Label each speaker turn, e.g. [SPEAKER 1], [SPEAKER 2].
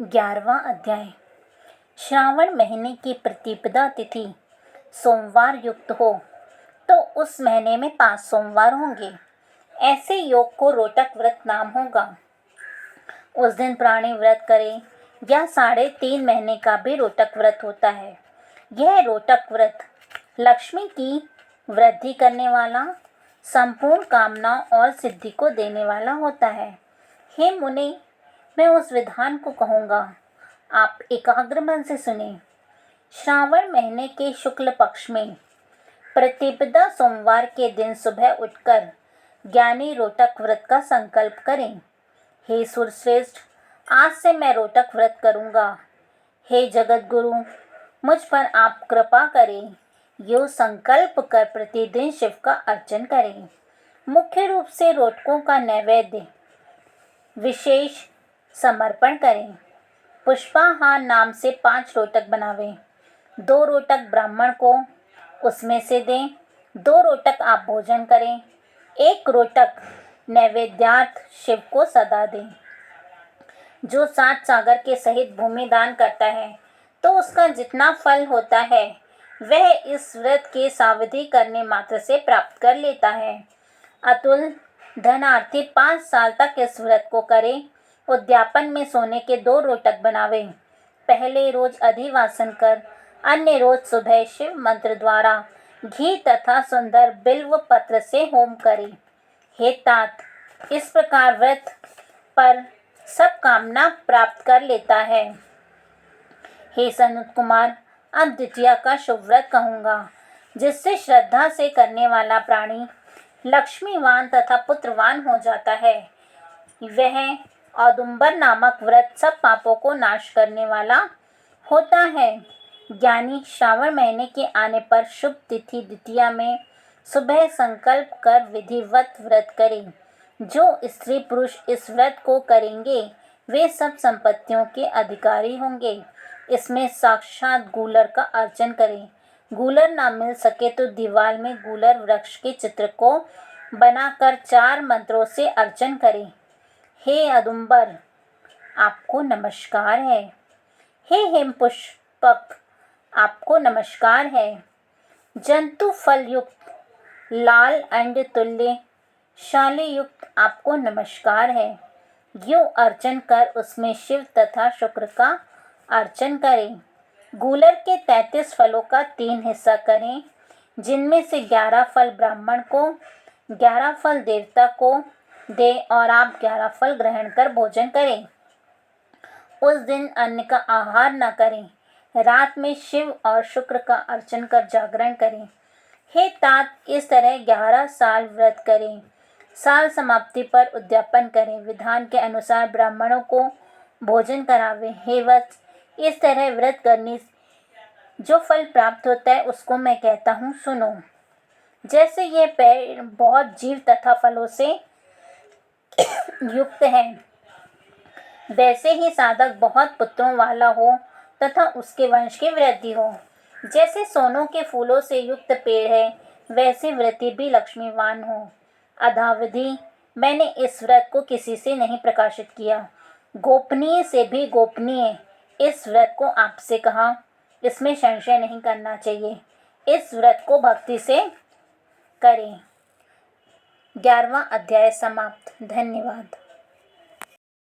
[SPEAKER 1] 11वां अध्याय। श्रावण महीने की प्रतिपदा तिथि सोमवार युक्त हो तो उस महीने में 5 सोमवार होंगे। ऐसे योग को रोटक व्रत नाम होगा। उस दिन प्राणी व्रत करे या 3.5 महीने का भी रोटक व्रत होता है। यह रोटक व्रत लक्ष्मी की वृद्धि करने वाला, संपूर्ण कामना और सिद्धि को देने वाला होता है। हे मुनि, मैं उस विधान को कहूँगा, आप एकाग्र मन से सुने। श्रावण महीने के शुक्ल पक्ष में प्रतिपदा सोमवार के दिन सुबह उठकर ज्ञानी रोटक व्रत का संकल्प करें। हे सुरश्रेष्ठ, आज से मैं रोटक व्रत करूँगा। हे जगत गुरु, मुझ पर आप कृपा करें। यो संकल्प कर प्रतिदिन शिव का अर्चन करें। मुख्य रूप से रोटकों का नैवेद्य विशेष समर्पण करें। पुष्पाहार नाम से 5 रोटक बनावें। 2 रोटक ब्राह्मण को उसमें से दें। 2 रोटक आप भोजन करें। 1 रोटक नैवेद्यार्थ शिव को सदा दें। जो 7 सागर के सहित भूमि दान करता है तो उसका जितना फल होता है वह इस व्रत के सावधि करने मात्र से प्राप्त कर लेता है। अतुल धनार्थी 5 साल तक इस व्रत को करे। उद्यापन में सोने के 2 रोटक बनावे। पहले रोज अधिवासन कर अन्य रोज सुबह शिव मंत्र द्वारा घी तथा सुंदर बिल्व पत्र से होम करे। हे तात, इस प्रकार व्रत पर सब कामना प्राप्त कर लेता है। हे सनत कुमार, अब द्वितीया का शुभ व्रत कहूँगा, जिससे श्रद्धा से करने वाला प्राणी लक्ष्मीवान तथा पुत्रवान हो जाता है। वह औदुंबर नामक व्रत सब पापों को नाश करने वाला होता है। ज्ञानी श्रावण महीने के आने पर शुभ तिथि द्वितीया में सुबह संकल्प कर विधिवत व्रत करें। जो स्त्री पुरुष इस व्रत को करेंगे वे सब संपत्तियों के अधिकारी होंगे। इसमें साक्षात गूलर का अर्चन करें। गूलर ना मिल सके तो दीवार में गूलर वृक्ष के चित्र को बनाकर 4 मंत्रों से अर्चन करें। हे औदुंबर, आपको नमस्कार है। हे हेमपुष्पक, आपको नमस्कार है। जंतु फल युक्त लाल अंड तुल्य शाली युक्त आपको नमस्कार है। यो अर्चन कर उसमें शिव तथा शुक्र का अर्चन करें। गूलर के 33 फलों का 3 हिस्सा करें, जिनमें से 11 फल ब्राह्मण को, 11 फल देवता को दे और आप 11 फल ग्रहण कर भोजन करें। उस दिन अन्न का आहार न करें। रात में शिव और शुक्र का अर्चन कर जागरण करें। हे तात, इस तरह 11 साल व्रत करें। साल समाप्ति पर उद्यापन करें। विधान के अनुसार ब्राह्मणों को भोजन करावें। हे वत्स, इस तरह व्रत करने जो फल प्राप्त होता है उसको मैं कहता हूँ, सुनो। जैसे ये पेड़ बहुत जीव तथा फलों से युक्त है, वैसे ही साधक बहुत पुत्रों वाला हो तथा उसके वंश की वृद्धि हो। जैसे सोनों के फूलों से युक्त पेड़ है, वैसे व्रती भी लक्ष्मीवान हो। अद्यावधि मैंने इस व्रत को किसी से नहीं प्रकाशित किया। गोपनीय से भी गोपनीय इस व्रत को आपसे कहा। इसमें संशय नहीं करना चाहिए। इस व्रत को भक्ति से करें। 11वां अध्याय समाप्त। धन्यवाद।